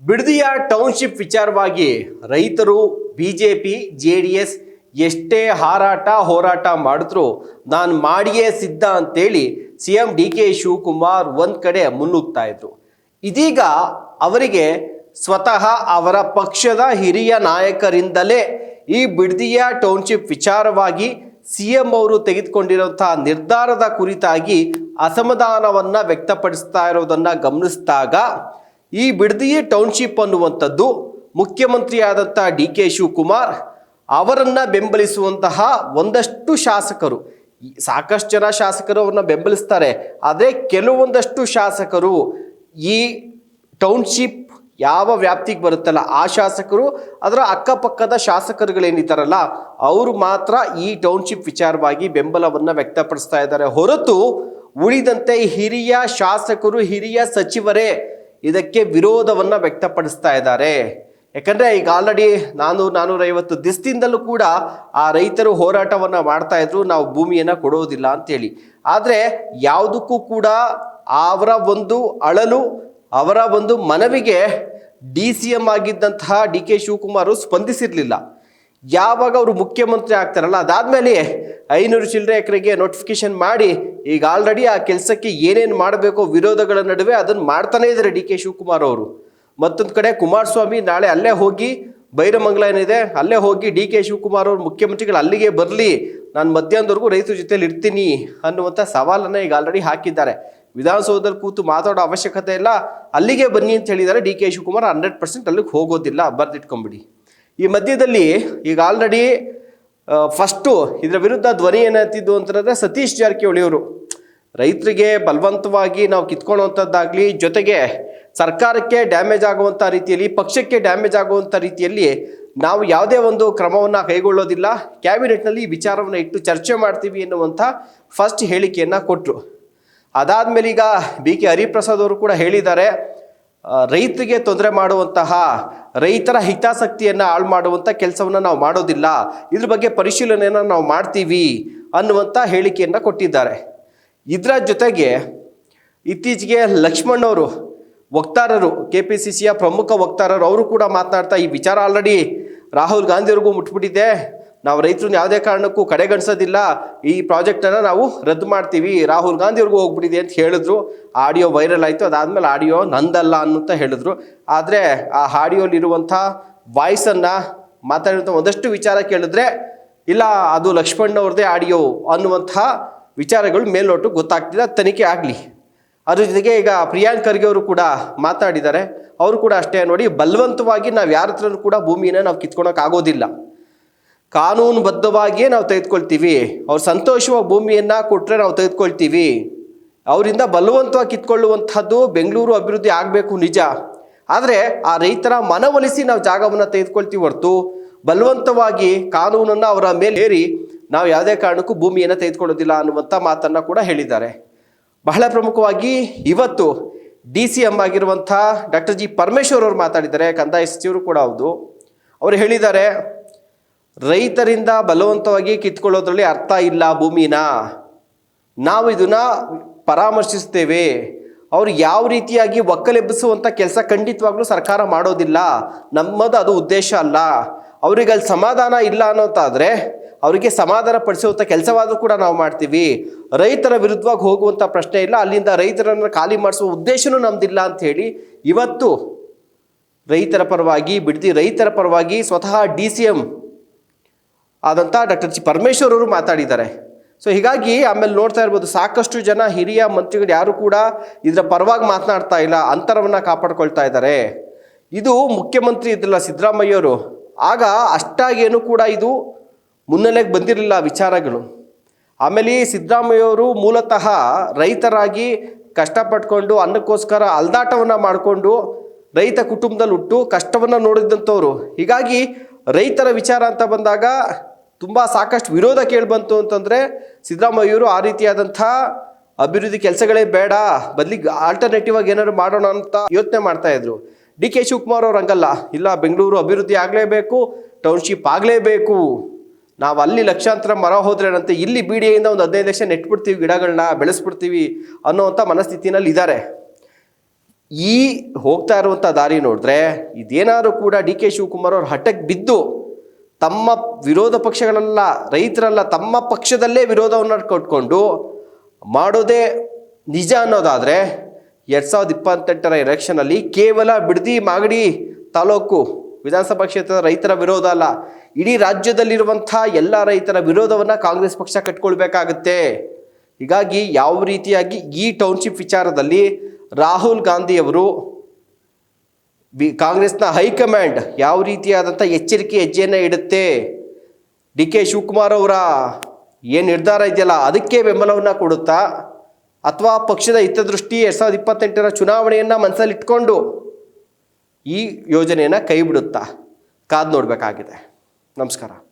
ಬಿಡದಿಯ township ವಿಚಾರವಾಗಿ ರೈತರು BJP JDS ಎಷ್ಟೇ ಹೋರಾಟ ಮಾಡಿದ್ರು ನಾನು ಮಾಡಿಯೇ ಸಿದ್ಧ ಅಂತೇಳಿ ಸಿಎಂ ಡಿ.ಕೆ. ಶಿವಕುಮಾರ್ ಒಂದ್ ಕಡೆ ಮುನ್ನುಗ್ತಾ ಇದ್ರು. ಇದೀಗ ಅವರಿಗೆ ಸ್ವತಃ ಅವರ ಪಕ್ಷದ ಹಿರಿಯ ನಾಯಕರಿಂದಲೇ ಈ ಬಿಡದಿಯ ಟೌನ್ಶಿಪ್ ವಿಚಾರವಾಗಿ ಸಿಎಂ ಅವರು ತೆಗೆದುಕೊಂಡಿರುವಂತಹ ನಿರ್ಧಾರದ ಕುರಿತಾಗಿ ಅಸಮಾಧಾನವನ್ನ ವ್ಯಕ್ತಪಡಿಸ್ತಾ ಇರೋದನ್ನ ಗಮನಿಸಿದಾಗ ಈ ಬಿಡದಿಯ ಟೌನ್ಶಿಪ್ ಅನ್ನುವಂಥದ್ದು ಮುಖ್ಯಮಂತ್ರಿಯಾದಂಥ ಡಿ.ಕೆ. ಶಿವಕುಮಾರ್ ಅವರನ್ನ ಬೆಂಬಲಿಸುವಂತಹ ಒಂದಷ್ಟು ಶಾಸಕರು, ಸಾಕಷ್ಟು ಜನ ಶಾಸಕರು ಅವ್ರನ್ನ ಬೆಂಬಲಿಸ್ತಾರೆ, ಆದರೆ ಕೆಲವೊಂದಷ್ಟು ಶಾಸಕರು ಈ ಟೌನ್ಶಿಪ್ ಯಾವ ವ್ಯಾಪ್ತಿಗೆ ಬರುತ್ತಲ್ಲ ಆ ಶಾಸಕರು, ಅದರ ಅಕ್ಕಪಕ್ಕದ ಶಾಸಕರುಗಳೇನಿದ್ದಾರಲ್ಲ ಅವರು ಮಾತ್ರ ಈ ಟೌನ್ಶಿಪ್ ವಿಚಾರವಾಗಿ ಬೆಂಬಲವನ್ನು ವ್ಯಕ್ತಪಡಿಸ್ತಾ ಇದ್ದಾರೆ ಹೊರತು ಉಳಿದಂತೆ ಹಿರಿಯ ಶಾಸಕರು, ಹಿರಿಯ ಸಚಿವರೇ ಇದಕ್ಕೆ ವಿರೋಧವನ್ನು ವ್ಯಕ್ತಪಡಿಸ್ತಾ ಇದ್ದಾರೆ. ಯಾಕಂದರೆ ಈಗ ಆಲ್ರೆಡಿ 450 ದಿವಸದಿಂದಲೂ ಕೂಡ ಆ ರೈತರು ಹೋರಾಟವನ್ನು ಮಾಡ್ತಾ ಇದ್ರು, ನಾವು ಭೂಮಿಯನ್ನು ಕೊಡೋದಿಲ್ಲ ಅಂತೇಳಿ. ಆದರೆ ಯಾವುದಕ್ಕೂ ಕೂಡ ಅವರ ಒಂದು ಅಳಲು, ಅವರ ಒಂದು ಮನವಿಗೆ DCM ಆಗಿದ್ದಂತಹ ಡಿ.ಕೆ. ಶಿವಕುಮಾರ್ ಸ್ಪಂದಿಸಿರಲಿಲ್ಲ. ಯಾವಾಗ ಅವರು ಮುಖ್ಯಮಂತ್ರಿ ಆಗ್ತಾರಲ್ಲ ಅದಾದಮೇಲೆ 500 ಚಿಲ್ಲರೆ ಎಕರೆಗೆ ನೋಟಿಫಿಕೇಶನ್ ಮಾಡಿ ಈಗ ಆಲ್ರೆಡಿ ಆ ಕೆಲಸಕ್ಕೆ ಏನೇನು ಮಾಡಬೇಕೋ ವಿರೋಧಗಳ ನಡುವೆ ಅದನ್ನು ಮಾಡ್ತಾನೇ ಇದ್ದಾರೆ ಡಿ.ಕೆ. ಶಿವಕುಮಾರ್ ಅವರು. ಮತ್ತೊಂದು ಕಡೆ ಕುಮಾರಸ್ವಾಮಿ ನಾಳೆ ಅಲ್ಲೇ ಹೋಗಿ ಬೈರಮಂಗಲ ಏನಿದೆ ಅಲ್ಲೇ ಹೋಗಿ ಡಿ.ಕೆ. ಶಿವಕುಮಾರ್ ಅವರು ಮುಖ್ಯಮಂತ್ರಿಗಳು ಅಲ್ಲಿಗೆ ಬರಲಿ, ನಾನು ಮಧ್ಯಾಹ್ನದವರೆಗೂ ರೈತರ ಜೊತೆಲಿ ಇರ್ತೀನಿ ಅನ್ನುವಂಥ ಸವಾಲನ್ನು ಈಗ ಆಲ್ರೆಡಿ ಹಾಕಿದ್ದಾರೆ. ವಿಧಾನಸೌಧದಲ್ಲಿ ಕೂತು ಮಾತಾಡೋ ಅವಶ್ಯಕತೆ ಇಲ್ಲ, ಅಲ್ಲಿಗೆ ಬನ್ನಿ ಅಂತ ಹೇಳಿದ್ದಾರೆ ಡಿ.ಕೆ. ಶಿವಕುಮಾರ್. 100% ಅಲ್ಲಿಗೆ ಹೋಗೋದಿಲ್ಲ, ಬರೆದಿಟ್ಕೊಂಬಿಡಿ. ಈ ಮಧ್ಯದಲ್ಲಿ ಈಗ ಆಲ್ರೆಡಿ ಫಸ್ಟು ಇದರ ವಿರುದ್ಧ ಧ್ವನಿ ಏನಾಗ್ತಿದ್ದು ಅಂತಂದರೆ ಸತೀಶ್ ಜಾರಕಿಹೊಳಿ ಅವರು ರೈತರಿಗೆ ಬಲವಂತವಾಗಿ ನಾವು ಕಿತ್ಕೊಳ್ಳುವಂಥದ್ದಾಗಲಿ, ಜೊತೆಗೆ ಸರ್ಕಾರಕ್ಕೆ ಡ್ಯಾಮೇಜ್ ಆಗುವಂಥ ರೀತಿಯಲ್ಲಿ, ಪಕ್ಷಕ್ಕೆ ಡ್ಯಾಮೇಜ್ ಆಗುವಂಥ ರೀತಿಯಲ್ಲಿ ನಾವು ಯಾವುದೇ ಒಂದು ಕ್ರಮವನ್ನು ಕೈಗೊಳ್ಳೋದಿಲ್ಲ, ಕ್ಯಾಬಿನೆಟ್ನಲ್ಲಿ ಈ ವಿಚಾರವನ್ನು ಇಟ್ಟು ಚರ್ಚೆ ಮಾಡ್ತೀವಿ ಎನ್ನುವಂಥ ಫಸ್ಟ್ ಹೇಳಿಕೆಯನ್ನು ಕೊಟ್ಟರು. ಅದಾದಮೇಲೆ ಈಗ ಬಿ.ಕೆ. ಹರಿಪ್ರಸಾದ್ ಅವರು ಕೂಡ ಹೇಳಿದ್ದಾರೆ, ರೈತರಿಗೆ ತೊಂದರೆ ಮಾಡುವಂತಹ, ರೈತರ ಹಿತಾಸಕ್ತಿಯನ್ನು ಹಾಳು ಮಾಡುವಂಥ ಕೆಲಸವನ್ನು ನಾವು ಮಾಡೋದಿಲ್ಲ, ಇದ್ರ ಬಗ್ಗೆ ಪರಿಶೀಲನೆಯನ್ನು ನಾವು ಮಾಡ್ತೀವಿ ಅನ್ನುವಂಥ ಹೇಳಿಕೆಯನ್ನು ಕೊಟ್ಟಿದ್ದಾರೆ. ಇದರ ಜೊತೆಗೆ ಇತ್ತೀಚೆಗೆ ಲಕ್ಷ್ಮಣ್ ವಕ್ತಾರರು, KPCCಯ ಪ್ರಮುಖ ವಕ್ತಾರರು, ಅವರು ಕೂಡ ಮಾತನಾಡ್ತಾ ಈ ವಿಚಾರ ಆಲ್ರೆಡಿ ರಾಹುಲ್ ಗಾಂಧಿಯವ್ರಿಗೂ ಮುಟ್ಬಿಟ್ಟಿದೆ, ನಾವು ರೈತರನ್ನ ಯಾವುದೇ ಕಾರಣಕ್ಕೂ ಕಡೆಗಣಿಸೋದಿಲ್ಲ, ಈ ಪ್ರಾಜೆಕ್ಟನ್ನು ನಾವು ರದ್ದು ಮಾಡ್ತೀವಿ, ರಾಹುಲ್ ಗಾಂಧಿಯವ್ರಿಗೂ ಹೋಗ್ಬಿಟ್ಟಿದೆ ಅಂತ ಹೇಳಿದ್ರು. ಆಡಿಯೋ ವೈರಲ್ ಆಯಿತು. ಅದಾದಮೇಲೆ ಆಡಿಯೋ ನಂದಲ್ಲ ಅನ್ನುವಂತ ಹೇಳಿದ್ರು. ಆದರೆ ಆ ಆಡಿಯೋಲಿರುವಂಥ ವಾಯ್ಸನ್ನು ಮಾತಾಡಿರುವಂಥ ಒಂದಷ್ಟು ವಿಚಾರ ಕೇಳಿದ್ರೆ ಇಲ್ಲ ಅದು ಲಕ್ಷ್ಮಣ್ ಅವ್ರದ್ದೇ ಆಡಿಯೋ ಅನ್ನುವಂಥ ವಿಚಾರಗಳು ಮೇಲ್ನೋಟು ಗೊತ್ತಾಗ್ತಿಲ್ಲ, ತನಿಖೆ ಆಗಲಿ. ಅದ್ರ ಜೊತೆಗೆ ಈಗ ಪ್ರಿಯಾಂಕ್ ಖರ್ಗೆ ಅವರು ಕೂಡ ಮಾತಾಡಿದ್ದಾರೆ. ಅವರು ಕೂಡ ಅಷ್ಟೇ, ನೋಡಿ ಬಲವಂತವಾಗಿ ನಾವು ಯಾರ ಹತ್ರನೂ ಕೂಡ ಭೂಮಿಯನ್ನು ನಾವು ಕಿತ್ಕೊಳಕ್ಕಾಗೋದಿಲ್ಲ, ಕಾನೂನುಬದ್ಧವಾಗಿಯೇ ನಾವು ತೆಗೆದುಕೊಳ್ತೀವಿ, ಅವ್ರು ಸಂತೋಷವಾಗಿ ಭೂಮಿಯನ್ನು ಕೊಟ್ಟರೆ ನಾವು ತೆಗೆದುಕೊಳ್ತೀವಿ, ಅವರಿಂದ ಬಲವಂತವಾಗಿ ಕಿತ್ಕೊಳ್ಳುವಂಥದ್ದು ಬೆಂಗಳೂರು ಅಭಿವೃದ್ಧಿ ಆಗಬೇಕು ನಿಜ, ಆದರೆ ಆ ರೈತರ ಮನವೊಲಿಸಿ ನಾವು ಜಾಗವನ್ನು ತೆಗೆದುಕೊಳ್ತೀವಿ ಹೊರತು ಬಲವಂತವಾಗಿ ಕಾನೂನನ್ನು ಅವರ ಮೇಲೆ ಹೇರಿ ನಾವು ಯಾವುದೇ ಕಾರಣಕ್ಕೂ ಭೂಮಿಯನ್ನು ತೆಗೆದುಕೊಳ್ಳೋದಿಲ್ಲ ಅನ್ನುವಂಥ ಮಾತನ್ನು ಕೂಡ ಹೇಳಿದ್ದಾರೆ. ಬಹಳ ಪ್ರಮುಖವಾಗಿ ಇವತ್ತು DCM ಆಗಿರುವಂಥ ಡಾಕ್ಟರ್ ಜಿ ಪರಮೇಶ್ವರ್ ಅವರು ಮಾತಾಡಿದ್ದಾರೆ, ಕಂದಾಯ ಸಚಿವರು ಕೂಡ ಹೌದು. ಅವರು ಹೇಳಿದ್ದಾರೆ, ರೈತರಿಂದ ಬಲವಂತವಾಗಿ ಕಿತ್ಕೊಳ್ಳೋದ್ರಲ್ಲಿ ಅರ್ಥ ಇಲ್ಲ, ಭೂಮಿನ ನಾವು ಇದನ್ನು ಪರಾಮರ್ಶಿಸ್ತೇವೆ, ಅವರು ಯಾವ ರೀತಿಯಾಗಿ ಒಕ್ಕಲೆಬ್ಬಿಸುವಂಥ ಕೆಲಸ ಖಂಡಿತವಾಗ್ಲೂ ಸರ್ಕಾರ ಮಾಡೋದಿಲ್ಲ, ನಮ್ಮದು ಅದು ಉದ್ದೇಶ ಅಲ್ಲ, ಅವ್ರಿಗೆ ಅಲ್ಲಿ ಸಮಾಧಾನ ಇಲ್ಲ ಅನ್ನೋಂತಾದರೆ ಅವರಿಗೆ ಸಮಾಧಾನ ಪಡಿಸುವಂಥ ಕೆಲಸವಾದರೂ ಕೂಡ ನಾವು ಮಾಡ್ತೀವಿ, ರೈತರ ವಿರುದ್ಧವಾಗಿ ಹೋಗುವಂಥ ಪ್ರಶ್ನೆ ಇಲ್ಲ, ಅಲ್ಲಿಂದ ರೈತರನ್ನು ಖಾಲಿ ಮಾಡಿಸುವ ಉದ್ದೇಶನೂ ನಮ್ದಿಲ್ಲ ಅಂಥೇಳಿ ಇವತ್ತು ರೈತರ ಪರವಾಗಿ, ಬಿಡದಿ ರೈತರ ಪರವಾಗಿ ಸ್ವತಃ DCM ಆದಂಥ ಡಾಕ್ಟರ್ ಜಿ ಪರಮೇಶ್ವರ್ ಅವರು ಮಾತಾಡಿದ್ದಾರೆ. ಸೊ ಹೀಗಾಗಿ ಆಮೇಲೆ ನೋಡ್ತಾ ಇರ್ಬೋದು, ಸಾಕಷ್ಟು ಜನ ಹಿರಿಯ ಮಂತ್ರಿಗಳು ಯಾರು ಕೂಡ ಇದರ ಪರವಾಗಿ ಮಾತನಾಡ್ತಾ ಇಲ್ಲ, ಅಂತರವನ್ನು ಕಾಪಾಡ್ಕೊಳ್ತಾ ಇದ್ದಾರೆ. ಇದು ಮುಖ್ಯಮಂತ್ರಿ ಇದ್ರಲ್ಲ ಸಿದ್ದರಾಮಯ್ಯವರು, ಆಗ ಅಷ್ಟಾಗೇನು ಕೂಡ ಇದು ಮುನ್ನೆಲೆಗೆ ಬಂದಿರಲಿಲ್ಲ ವಿಚಾರಗಳು. ಆಮೇಲೆ ಸಿದ್ದರಾಮಯ್ಯವರು ಮೂಲತಃ ರೈತರಾಗಿ ಕಷ್ಟಪಟ್ಕೊಂಡು ಅನ್ನಕ್ಕೋಸ್ಕರ ಅಲ್ದಾಟವನ್ನು ಮಾಡಿಕೊಂಡು ರೈತ ಕುಟುಂಬದಲ್ಲಿ ಹುಟ್ಟು ಕಷ್ಟವನ್ನು ನೋಡಿದಂಥವ್ರು. ಹೀಗಾಗಿ ರೈತರ ವಿಚಾರ ಅಂತ ಬಂದಾಗ ತುಂಬ ಸಾಕಷ್ಟು ವಿರೋಧ ಕೇಳಿಬಂತು ಅಂತಂದರೆ ಸಿದ್ದರಾಮಯ್ಯವರು ಆ ರೀತಿಯಾದಂಥ ಅಭಿವೃದ್ಧಿ ಕೆಲಸಗಳೇ ಬೇಡ, ಬದಲಿಗೆ ಆಲ್ಟರ್ನೇಟಿವ್ ಆಗಿ ಏನಾದ್ರು ಮಾಡೋಣ ಅಂತ ಯೋಚನೆ ಮಾಡ್ತಾಯಿದ್ರು. ಡಿ.ಕೆ. ಶಿವಕುಮಾರ್ ಅವ್ರು ಹಂಗಲ್ಲ, ಇಲ್ಲ ಬೆಂಗಳೂರು ಅಭಿವೃದ್ಧಿ ಆಗಲೇಬೇಕು, ಟೌನ್ಶಿಪ್ ಆಗಲೇಬೇಕು, ನಾವು ಅಲ್ಲಿ ಲಕ್ಷಾಂತರ ಮರ ಹೋದ್ರೇನಂತೆ ಇಲ್ಲಿ BDAಯಿಂದ ಒಂದು 15 ಲಕ್ಷ ನೆಟ್ಬಿಡ್ತೀವಿ, ಗಿಡಗಳನ್ನ ಬೆಳೆಸ್ಬಿಡ್ತೀವಿ ಅನ್ನೋವಂಥ ಮನಸ್ಥಿತಿನಲ್ಲಿ ಇದ್ದಾರೆ. ಈ ಹೋಗ್ತಾ ಇರುವಂಥ ದಾರಿ ನೋಡಿದ್ರೆ ಇದೇನಾದ್ರು ಕೂಡ ಡಿ ಕೆ ಶಿವಕುಮಾರ್ ಅವ್ರ ಹಠಕ್ಕೆ ಬಿದ್ದು ತಮ್ಮ ವಿರೋಧ ಪಕ್ಷಗಳೆಲ್ಲ ರೈತರೆಲ್ಲ ತಮ್ಮ ಪಕ್ಷದಲ್ಲೇ ವಿರೋಧವನ್ನು ಕಟ್ಕೊಂಡು ಮಾಡೋದೇ ನಿಜ ಅನ್ನೋದಾದರೆ 2028ರ ಎಲೆಕ್ಷನಲ್ಲಿ ಕೇವಲ ಬಿಡದಿ ಮಾಗಡಿ ತಾಲೂಕು ವಿಧಾನಸಭಾ ಕ್ಷೇತ್ರದ ರೈತರ ವಿರೋಧ ಅಲ್ಲ, ಇಡೀ ರಾಜ್ಯದಲ್ಲಿರುವಂಥ ಎಲ್ಲ ರೈತರ ವಿರೋಧವನ್ನು ಕಾಂಗ್ರೆಸ್ ಪಕ್ಷ ಕಟ್ಕೊಳ್ಬೇಕಾಗತ್ತೆ. ಹೀಗಾಗಿ ಯಾವ ರೀತಿಯಾಗಿ ಈ ಟೌನ್ಶಿಪ್ ವಿಚಾರದಲ್ಲಿ ರಾಹುಲ್ ಗಾಂಧಿಯವರು ಕಾಂಗ್ರೆಸ್ನ ಹೈಕಮಾಂಡ್ ಯಾವ ರೀತಿಯಾದಂಥ ಎಚ್ಚರಿಕೆ ಹೆಜ್ಜೆಯನ್ನು ಇಡುತ್ತೆ, ಡಿ ಕೆ ಶಿವಕುಮಾರ್ ಅವರ ಏನು ನಿರ್ಧಾರ ಇದೆಯಲ್ಲ ಅದಕ್ಕೆ ಬೆಂಬಲವನ್ನು ಕೊಡುತ್ತಾ, ಅಥವಾ ಪಕ್ಷದ ಹಿತದೃಷ್ಟಿ 2028ರ ಚುನಾವಣೆಯನ್ನು ಮನಸ್ಸಲ್ಲಿಟ್ಕೊಂಡು ಈ ಯೋಜನೆಯನ್ನು ಕೈ ಬಿಡುತ್ತಾ ಕಾದು ನೋಡಬೇಕಾಗಿದೆ. ನಮಸ್ಕಾರ.